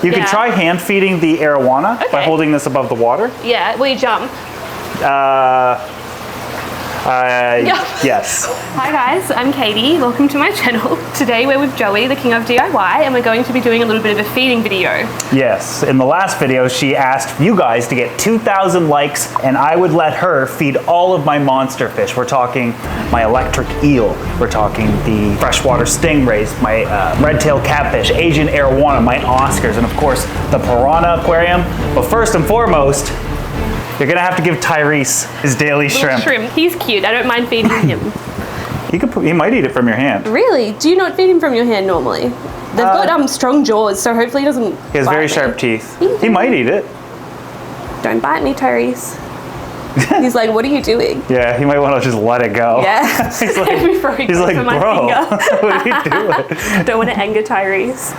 You can try hand feeding the Arowana by holding this above the water. Yeah, will you jump? Yes. Hi guys, I'm Katie. Welcome to my channel. Today we're with Joey, the king of DIY, and we're going to be doing a little bit of a feeding video. Yes, in the last video she asked you guys to get 2,000 likes and I would let her feed all of my monster fish. We're talking my electric eel, we're talking the freshwater stingrays, my red-tailed catfish, Asian Arowana, my Oscars, and of course the piranha aquarium. But first and foremost, you're gonna have to give Tyrese his daily shrimp. He's cute. I don't mind feeding him. He might eat it from your hand. Really? Do you not feed him from your hand normally? They've got strong jaws, so hopefully he doesn't. He has very sharp teeth. He might eat it. Don't bite me, Tyrese. He's like, what are you doing? Yeah, he might want to just let it go. Yeah. he's like, bro, what are you doing? Don't want to anger Tyrese.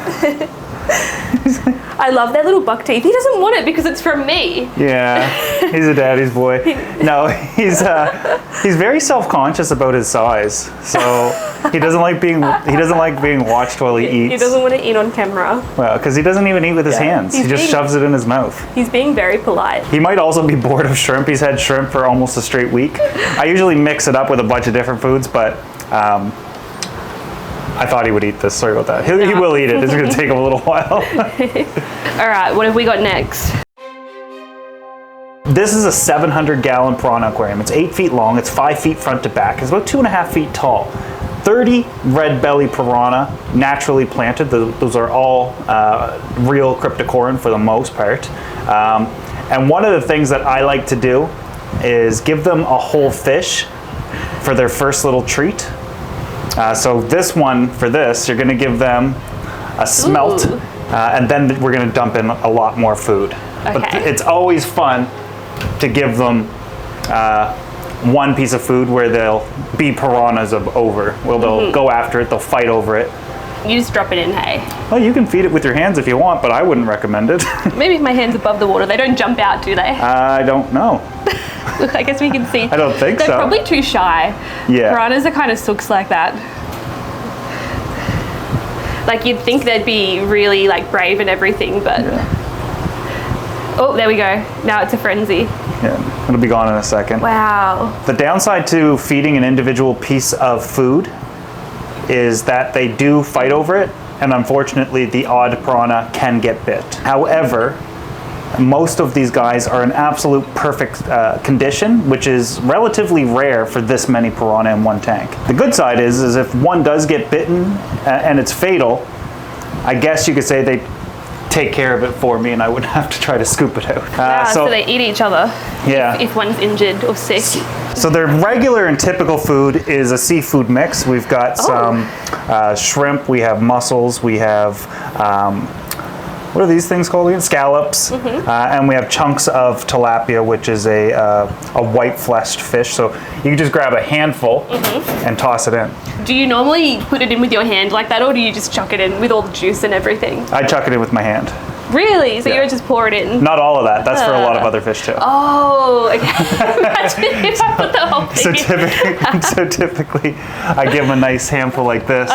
I love their little buck teeth. He doesn't want it because it's from me. Yeah, he's a daddy's boy. No, he's very self-conscious about his size. So he doesn't like being watched while he eats. He doesn't want to eat on camera. Well, because he doesn't even eat with his hands. He just shoves it in his mouth. He's being very polite. He might also be bored of shrimp. He's had shrimp for almost a straight week. I usually mix it up with a bunch of different foods, but I thought he would eat this. Sorry about that. He will eat it. It's going to take him a little while. All right, what have we got next? This is a 700-gallon piranha aquarium. It's 8 feet long. It's 5 feet front to back. It's about 2.5 feet tall. 30 red belly piranha, naturally planted. Those are all real cryptocorin for the most part. And one of the things that I like to do is give them a whole fish for their first little treat. So this one, for this, you're going to give them a smelt, and then we're going to dump in a lot more food. Okay. But it's always fun to give them one piece of food where they'll be piranhas over. Well, they'll go after it, they'll fight over it. You just drop it in, hey? Well, you can feed it with your hands if you want, but I wouldn't recommend it. Maybe if my hand's above the water, they don't jump out, do they? I don't know. Look, I guess we can see. I don't think They're probably too shy. Yeah. Piranhas are kind of sooks like that. Like you'd think they'd be really like brave and everything, but. Yeah. Oh, there we go. Now it's a frenzy. Yeah, it'll be gone in a second. Wow. The downside to feeding an individual piece of food is that they do fight over it, and unfortunately the odd piranha can get bit. However, most of these guys are in absolute perfect condition, which is relatively rare for this many piranha in one tank. The good side is if one does get bitten and it's fatal, I guess you could say they take care of it for me and I wouldn't have to try to scoop it out. So they eat each other if one's injured or sick. So their regular and typical food is a seafood mix. We've got some shrimp, we have mussels, we have what are these things called again? Scallops. And we have chunks of tilapia, which is a white-fleshed fish. So you can just grab a handful and toss it in. Do you normally put it in with your hand like that, or do you just chuck it in with all the juice and everything? I chuck it in with my hand. Really? So you would just pour it in? Not all of that. That's for a lot of other fish too. Oh, okay. Imagine if I put the whole thing in. So typically, I give them a nice handful like this.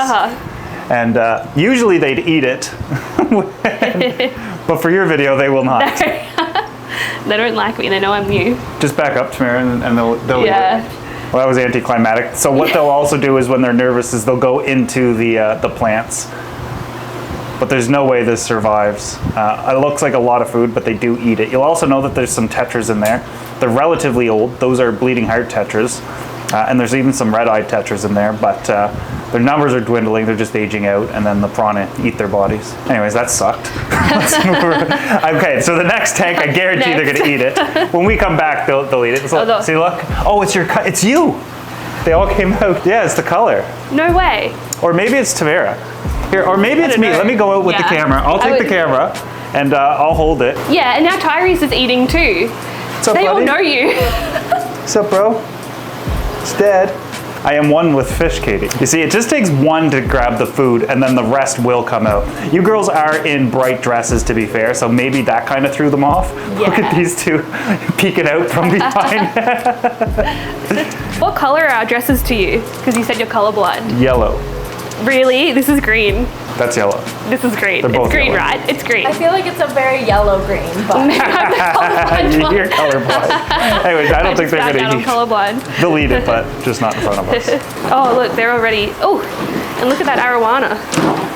And usually they'd eat it, but for your video, they will not. They don't like me, they know I'm new. Just back up, Tamara, and they'll eat it. Well, that was anticlimactic. So what they'll also do is when they're nervous is they'll go into the plants. But there's no way this survives. It looks like a lot of food, but they do eat it. You'll also know that there's some tetras in there. They're relatively old. Those are bleeding heart tetras. And there's even some red-eyed tetras in there, but their numbers are dwindling. They're just aging out, and then the piranha eat their bodies. Anyways, that sucked. Okay, so the next tank, I guarantee they're going to eat it. When we come back, they'll eat it. So, see, look. Oh, it's you. They all came out. Yeah, it's the color. No way. Or maybe it's Tamara. Here, or maybe it's me. Let me go out with the camera. I'll take the camera, and I'll hold it. Yeah, and now Tyrese is eating too. What's up, they buddy? all know you. What's up, bro? It's dead. I am one with fish, Katie. You see, it just takes one to grab the food and then the rest will come out. You girls are in bright dresses, to be fair, so maybe that kind of threw them off. Yeah. Look at these two peeking out from behind. What color are our dresses to you? Because you said you're colorblind. Yellow. Really? This is green. That's yellow. This is green. They're both It's green, yellow. right? It's green. I feel like it's a very yellow-green, but You're colorblind. Anyways, I don't think they're I'm going to colorblind. They'll eat it, but just not in front of us. Oh, look, they're already. Oh, and look at that arowana.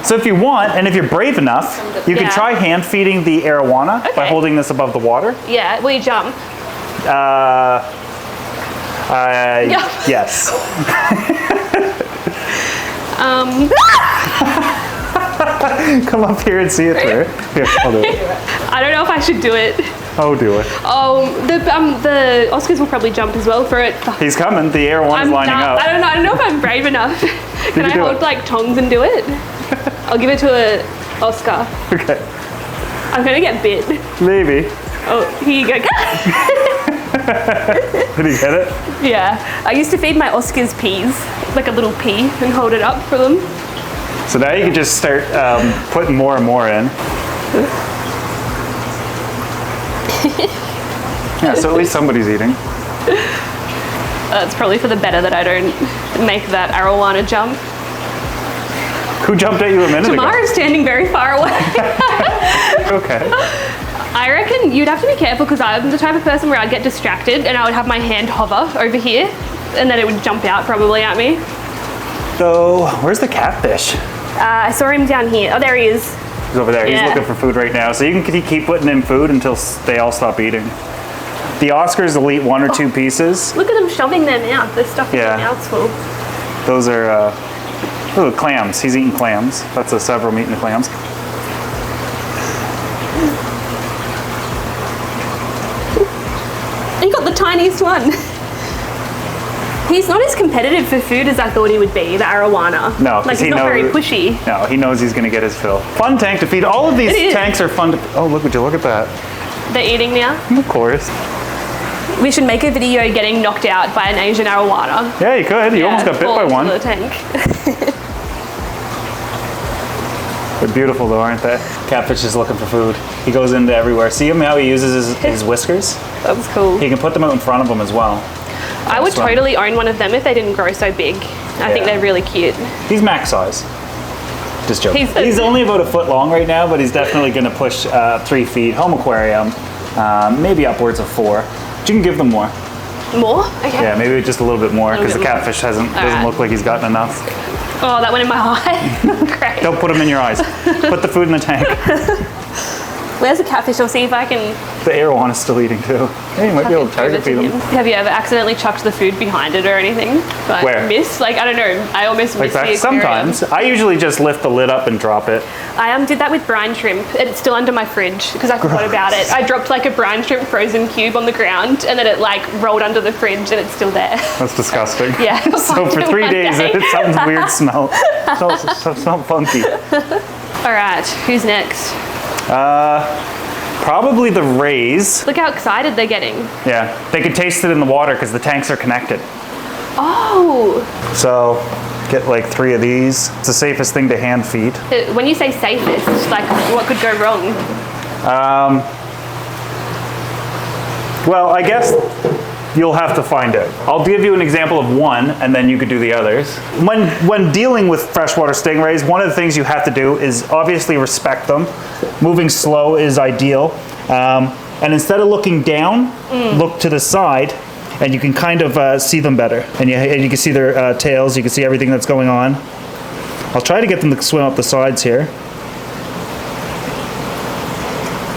So if you want, and if you're brave enough, you can Yeah. try hand feeding the arowana by Okay. holding this above the water. Yeah, will you jump? Yes. Come up here and see it through. Here, I'll do it. I don't know if I should do it. Oh, do it. Oh, the Oscars will probably jump as well for it. He's coming. The arowana is lining up. I don't know if I'm brave enough. Can I do hold it. like tongs and do it? I'll give it to a Oscar. Okay. I'm gonna get bit. Maybe. Oh, here you go. Did he get it? Yeah, I used to feed my Oscars peas, like a little pea, and hold it up for them. So now you can just start putting more and more in. Yeah, so at least somebody's eating. It's probably for the better that I don't make that arowana jump. Who jumped at you a minute Tamara's standing very far away. ago? Okay. I reckon you'd have to be careful because I'm the type of person where I'd get distracted and I would have my hand hover over here and then it would jump out probably at me. So, where's the catfish? I saw him down here. Oh, there he is. He's over there. Yeah. He's looking for food right now. So you can keep putting in food until they all stop eating. The Oscars will eat 1 or 2 pieces. Look at them shoving their mouth. They're stuffing Yeah. their mouths full. Those are clams. He's eating clams. That's a several eating the clams. He got the tiniest one. He's not as competitive for food as I thought he would be, the arowana. No, 'cause like he he's not very knows- pushy. No, he knows he's going to get his fill. Fun tank to feed. All of these It is. tanks are fun to... Oh, look at that. They're eating now. Of course. We should make a video getting knocked out by an Asian arowana. Yeah, you could. You almost got bit by fall one. into the tank. They're beautiful though, aren't they? Catfish is looking for food. He goes into everywhere. See him how he uses his whiskers? That was cool. He can put them out in front of him as well. I would That's right. totally own one of them if they didn't grow so big. I think Yeah. they're really cute. He's max size. Just joking. He's- He's only about a foot long right now, but he's definitely going to push 3 feet. Home aquarium, maybe upwards of 4. But you can give them more. More? Okay. Yeah, maybe just a little bit more because the bit more. catfish doesn't Alright. look like he's gotten enough. Oh, that went in my eye. Great. Don't put them in your eyes. Put the food in the tank. Where's the catfish? I'll see if I can The arowana is still eating too. Hey, you might be able to give target it to feed him. them. Have you ever accidentally chucked the food behind it or anything? Like, Where? Miss? Like, I don't know. I almost Like missed the that? aquarium. Sometimes. I usually just lift the lid up and drop it. I did that with brine shrimp. It's still under my fridge because I forgot about it. I dropped like a brine shrimp frozen cube on the ground and then it like rolled under the fridge and it's still there. That's disgusting. Yeah. So for 3 One days, day. it's some weird smell. It's not funky. All right, who's next? Probably the rays. Look how excited they're getting. Yeah, they can taste it in the water because the tanks are connected. Oh, So get like 3 of these. It's the safest thing to hand feed. when you say safest, like what could go wrong? Well, I guess you'll have to find out. I'll give you an example of one, and then you could do the others. When dealing with freshwater stingrays, one of the things you have to do is obviously respect them. Moving slow is ideal. And instead of looking down, look to the side, and you can kind of see them better. And you can see their tails, you can see everything that's going on. I'll try to get them to swim up the sides here.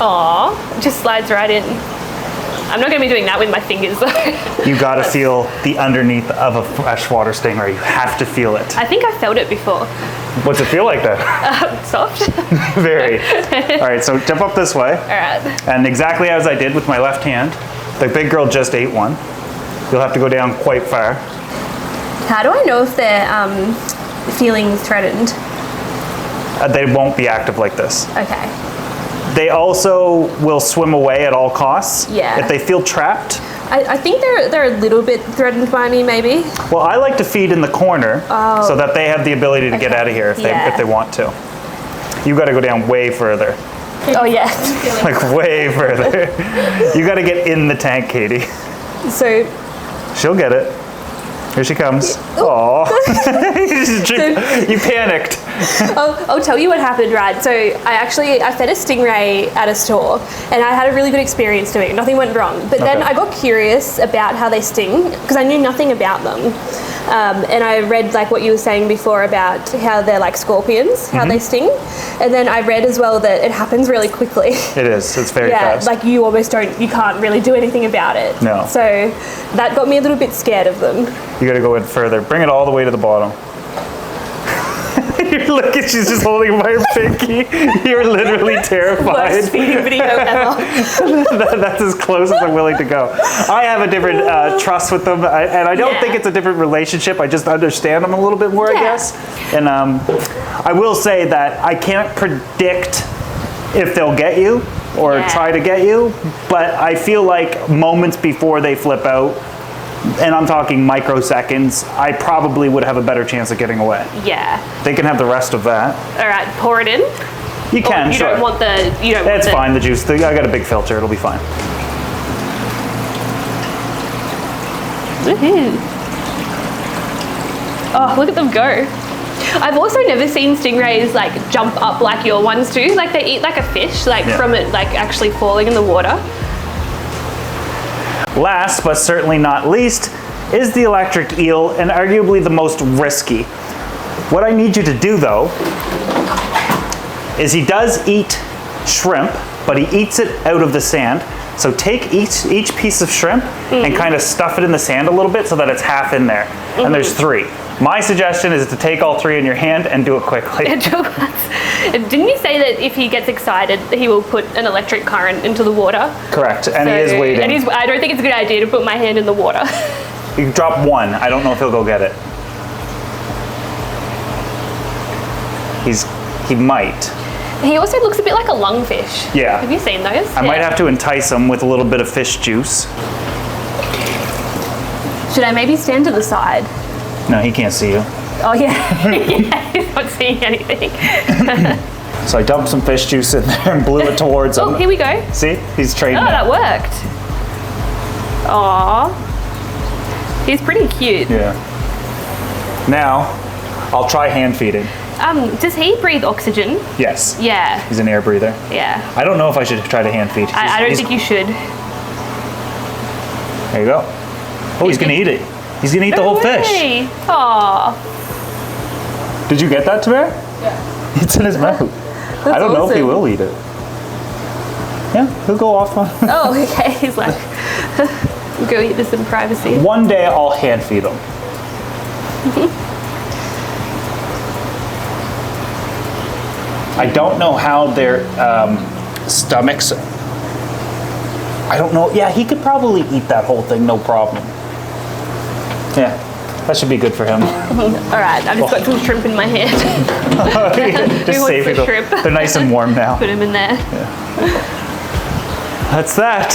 Aw, just slides right in. I'm not going to be doing that with my fingers though. You gotta feel the underneath of a freshwater stingray. You have to feel it. I think I felt it before. What's it feel like then? Soft. Very. All right, so jump up this way. All right. And exactly as I did with my left hand, the big girl just ate one. You'll have to go down quite far. how do I know if they're feeling threatened? They won't be active like this. Okay. They also will swim away at all costs. Yeah. If they feel trapped. I think they're a little bit threatened by me, maybe. Well, I like to feed in the corner so that they have the ability to get Okay. out of here if Yeah. they want to. You got to go down way further. Oh yeah. Like way further. You got to get in the tank, Katie. So She'll get it. Here she comes. Aww. You panicked. I'll tell you what happened, right? So I fed a stingray at a store, and I had a really good experience doing it. Nothing went wrong. But then I got curious about how they sting because I knew nothing about them. And I read like what you were saying before about how they're like scorpions, how they sting. And then I read as well that it happens really quickly. It is. It's very fast. Like you can't really do anything about it. No. So that got me a little bit scared of them. You got to go in further. Bring it all the way to the bottom. You're looking, she's just holding by her pinky. You're literally terrified. Worst feeding video ever. That's as close as I'm willing to go. I have a different trust with them, and I don't think it's a different relationship. I just understand them a little bit more, I guess. And I will say that I can't predict if they'll get you or try to get you, but I feel like moments before they flip out, and I'm talking microseconds, I probably would have a better chance of getting away. Yeah. They can have the rest of that. All right, pour it in. You can, sure. Don't want the. It's fine. The juice. I got a big filter. It'll be fine. Woohoo! Oh, look at them go. I've also never seen stingrays like jump up like your ones do. Like they eat like a fish, like from it like actually falling in the water. Last, but certainly not least, is the electric eel, and arguably the most risky. What I need you to do, though, is he does eat shrimp, but he eats it out of the sand. So take each piece of shrimp and kind of stuff it in the sand a little bit so that it's half in there. And there's 3. My suggestion is to take all 3 in your hand and do it quickly. Didn't you say that if he gets excited, he will put an electric current into the water? Correct, and he is waiting. And I don't think it's a good idea to put my hand in the water. You can drop 1. I don't know if he'll go get it. He might. He also looks a bit like a lungfish. Yeah. Have you seen those? I might have to entice him with a little bit of fish juice. Should I maybe stand to the side? No, he can't see you. Oh yeah, yeah, he's not seeing anything. So I dumped some fish juice in there and blew it towards him. Oh, here we go. See, he's trained Oh, now. that worked. Aww. He's pretty cute. Yeah. Now, I'll try hand feeding. Does he breathe oxygen? Yes. Yeah. He's an air breather. Yeah. I don't know if I should try to hand feed. I don't think you should. There you go. Oh, he's gonna eat it. He's gonna eat the whole fish. Aww. Did you get that, Tamara? Yeah. It's in his mouth. I don't know if he will eat it. Yeah, he'll go off on. Oh, okay. He's like, go eat this in privacy. One day I'll hand feed him. I don't know how their stomachs. I don't know. Yeah, he could probably eat that whole thing, no problem. Yeah, that should be good for him. All right, I've just got some shrimp in my hand. Just save it. Shrimp. They're nice and warm now. Put them in there. That's that.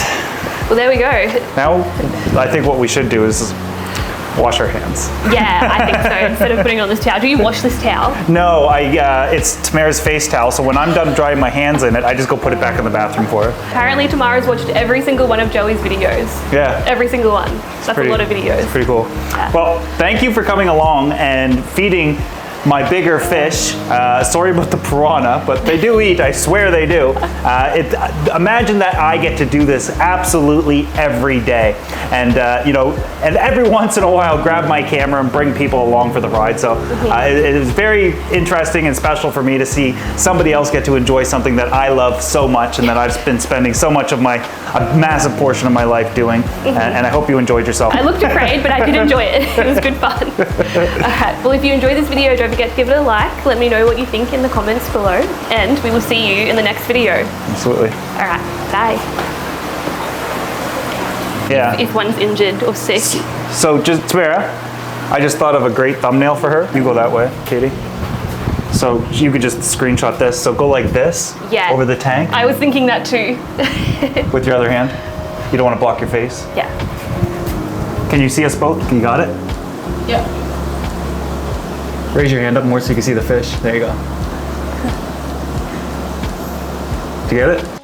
Well, there we go. Now, I think what we should do is wash our hands. Yeah, I think so. Instead of putting it on this towel. Do you wash this towel? No, it's Tamara's face towel, so when I'm done drying my hands in it, I just go put it back in the bathroom for her. Apparently Tamara's watched every single one of Joey's videos. Yeah. Every single one. That's a lot of videos. Pretty cool. Yeah. Well, thank you for coming along and feeding my bigger fish. Sorry about the piranha, but they do eat, I swear they do. Imagine that I get to do this absolutely every day. And and every once in a while grab my camera and bring people along for the ride. So it is very interesting and special for me to see somebody else get to enjoy something that I love so much and that I've been spending so much of a massive portion of my life doing. And I hope you enjoyed yourself. I looked afraid, but I did enjoy it. It was good fun. Alright, well if you enjoyed this video, don't forget to give it a like. Let me know what you think in the comments below. And we will see you in the next video. Absolutely. Alright, bye. Yeah. If one's injured or sick. So just, Tamara, I just thought of a great thumbnail for her. You go that way, Katie. So you could just screenshot this. So go like this over the tank. I was thinking that too. With your other hand. You don't want to block your face. Yeah. Can you see us both? You got it? Yeah. Raise your hand up more so you can see the fish. There you go. Do you get it?